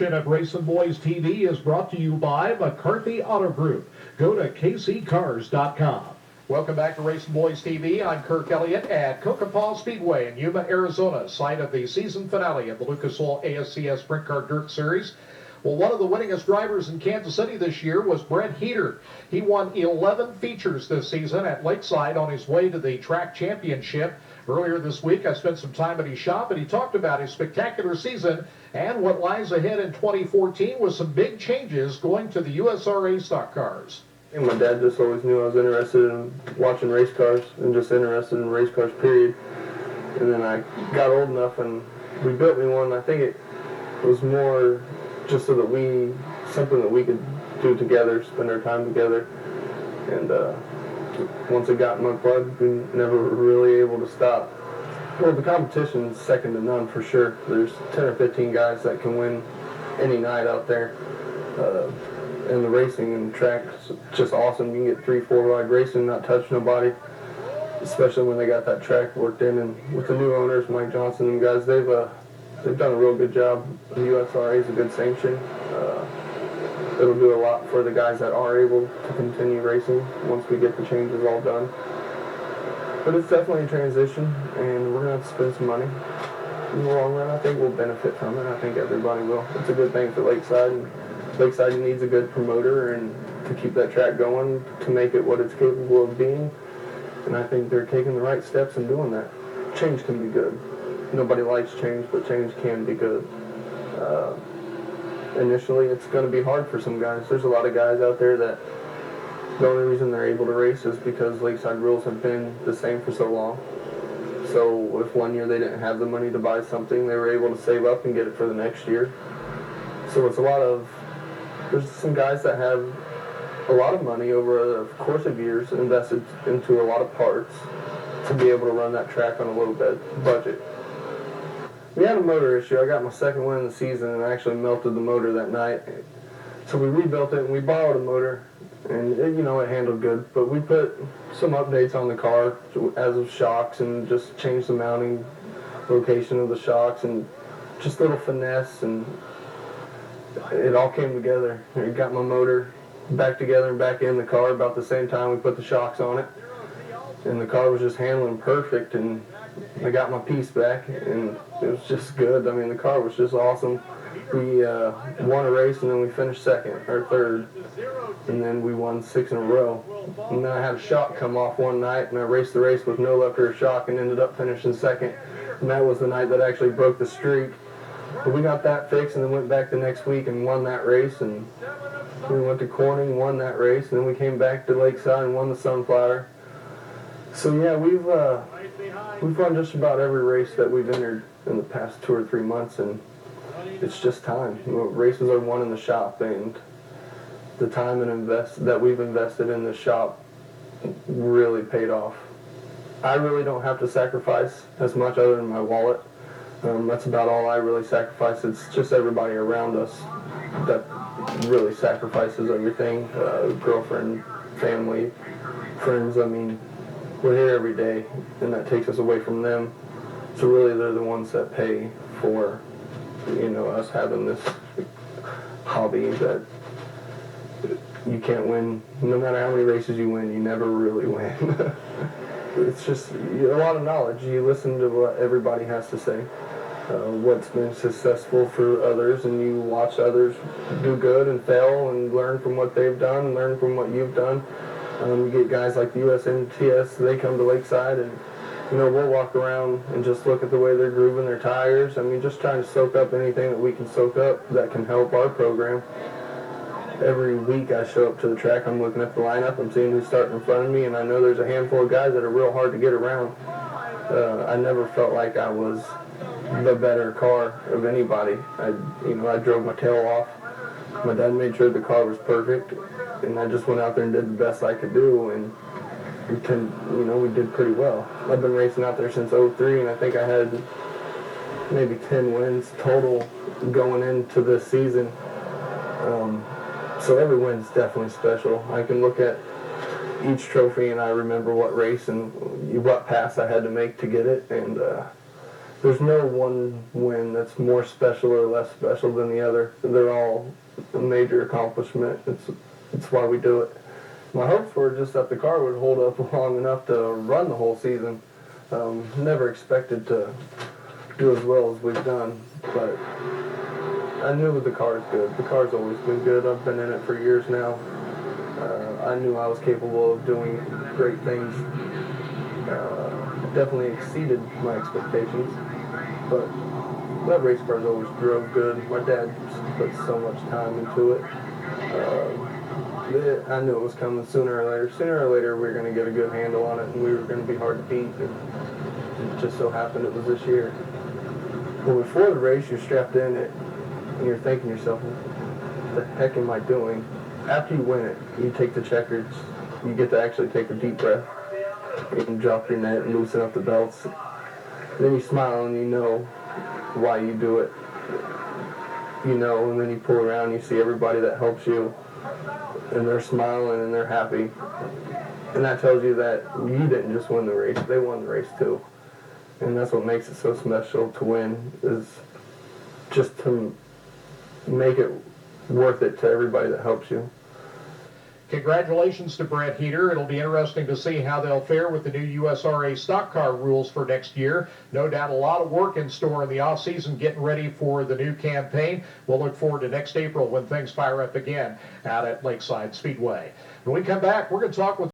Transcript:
Of Racing Boys TV is brought to you by McCarthy Auto Group. Go to kccars.com. Welcome back to Racing Boys TV. I'm Kirk Elliott at Kokopaw Speedway in Yuma, Arizona, site of the season finale of the Lucas Oil ASCS Sprint Car Dirt Series. Well, one of the winningest drivers in Kansas City this year was Brent Heeter. He won 11 features this season at Lakeside on his way to the track championship. Earlier this week, I spent some time at his shop, and he talked about his spectacular season and what lies ahead in 2014 with some big changes going to the USRA stock cars. And my dad just always knew I was interested in watching race cars and just interested in race cars, period. And then I got old enough and we built me one. I think it was more just so that something that we could do together, spend our time together. And once it got in my blood, we never were really able to stop. Well, the competition is second to none for sure. There's 10 or 15 guys that can win any night out there. And the racing and the track is just awesome. You can get 3-4 wide racing, not touch nobody, especially when they got that track worked in. And with the new owners, Mike Johnson and guys, they've done a real good job. The USRA is a good sanction. It'll do a lot for the guys that are able to continue racing once we get the changes all done. But it's definitely a transition, and we're going to have to spend some money. In the long run, I think we'll benefit from it. I think everybody will. It's a good thing for Lakeside. And Lakeside needs a good promoter and to keep that track going, to make it what it's capable of being. And I think they're taking the right steps in doing that. Change can be good. Nobody likes change, but change can be good. Initially, it's going to be hard for some guys. There's a lot of guys out there that the only reason they're able to race is because Lakeside rules have been the same for so long. So if one year they didn't have the money to buy something, they were able to save up and get it for the next year. So it's there's some guys that have a lot of money over a course of years invested into a lot of parts to be able to run that track on a little bit budget. We had a motor issue. I got my second win of the season and I actually melted the motor that night. So we rebuilt it and we borrowed a motor, and it handled good. But we put some updates on the car as of shocks and just changed the mounting location of the shocks and just little finesse, and it all came together. I got my motor back together and back in the car about the same time we put the shocks on it. And the car was just handling perfect, and I got my piece back, and it was just good. I mean, the car was just awesome. We won a race, and then we finished second or third, and then we won 6 in a row. And then I had a shock come off one night, and I raced the race with no left rear shock and ended up finishing second. And that was the night that actually broke the streak. But we got that fixed, and then went back the next week and won that race. And we went to Corning, won that race, and then we came back to Lakeside and won the Sunflower. So yeah, we've run just about every race that we've entered in the past 2 or 3 months, and it's just time. Races are won in the shop, and the time that we've invested in the shop really paid off. I really don't have to sacrifice as much other than my wallet. That's about all I really sacrifice. It's just everybody around us that really sacrifices everything. Girlfriend, family, friends. I mean, we're here every day, and that takes us away from them. So really, they're the ones that pay for, us having this hobby that you can't win. No matter how many races you win, you never really win. It's just a lot of knowledge. You listen to what everybody has to say, what's been successful for others, and you watch others do good and fail and learn from what they've done and learn from what you've done. You get guys like the USNTS, they come to Lakeside, and we'll walk around and just look at the way they're grooving their tires. I mean, just trying to soak up anything that we can soak up that can help our program. Every week I show up to the track, I'm looking at the lineup, I'm seeing who's starting in front of me, and I know there's a handful of guys that are real hard to get around. I never felt like I was the better car of anybody. I drove my tail off. My dad made sure the car was perfect, and I just went out there and did the best I could do, and we did pretty well. I've been racing out there since '03, and I think I had maybe 10 wins total going into this season. So every win's definitely special. I can look at each trophy and I remember what race and what pass I had to make to get it, and there's no one win that's more special or less special than the other. They're all a major accomplishment. It's why we do it. My hopes were just that the car would hold up long enough to run the whole season. Never expected to do as well as we've done, but I knew the car's good. The car's always been good. I've been in it for years now. I knew I was capable of doing great things. Definitely exceeded my expectations, but that race car's always drove good. My dad put so much time into it. I knew it was coming sooner or later. Sooner or later, we were going to get a good handle on it, and we were going to be hard to beat. And it just so happened it was this year. Well, before the race, you're strapped in it, and you're thinking to yourself, what the heck am I doing? After you win it, you take the checkers, you get to actually take a deep breath. You can drop your net and loosen up the belts. And then you smile and you know why you do it. You know, and then you pull around and you see everybody that helps you, and they're smiling and they're happy. And that tells you that you didn't just win the race, they won the race too. And that's what makes it so special to win, is just to make it worth it to everybody that helps you. Congratulations to Brett Heeter. It'll be interesting to see how they'll fare with the new USRA stock car rules for next year. No doubt a lot of work in store in the off-season getting ready for the new campaign. We'll look forward to next April when things fire up again out at Lakeside Speedway. When we come back, we're going to talk with